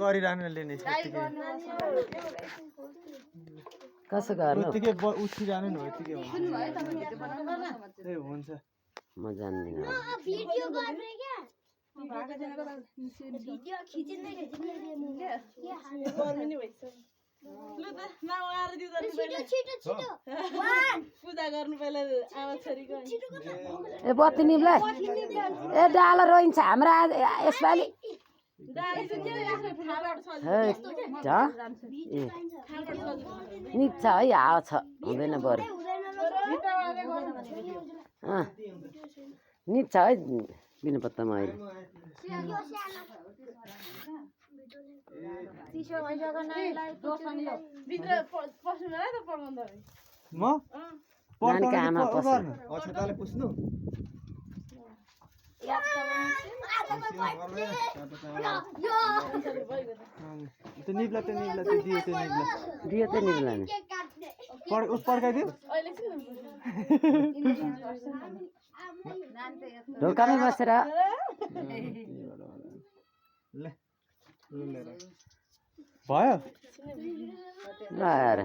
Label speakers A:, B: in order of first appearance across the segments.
A: गरिरहनुले नि
B: कसो गर्नु
A: यतिकै उठिरहनु न यतिकै हुन्छ
B: म जान्दिनँ
C: भिडियो गर्ने क्या भिडियो खिचिँदै
D: पूजा गर्नु पहिला आमा छोरीको
B: ए बत्ती निभलाई ए डाला रोइन्छ हाम्रा यसपालि निप्छ है हावा छ हुँदैन बरु निप्छ है बिना पत्तामा अहिले
A: म
B: नानीको आमा पस्नु
A: अछताले पुस्नु त्यो निब्ला
B: दियो त निब्ला नि
A: उस पड्काइदियो
B: ढोकामै बसेर
A: भयो
B: ल हेर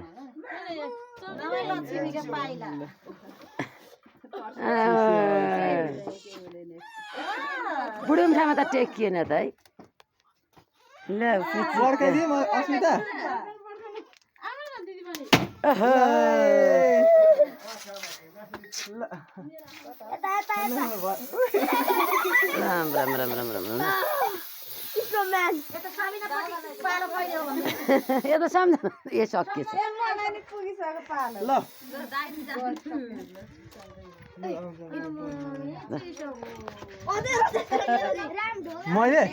B: बुढी मुठामा त टेकिएन त है ल
A: पड्काइदियो अस्मिता राम राम राम राम राम यो त सम्झ ए सकिएछ ल मैले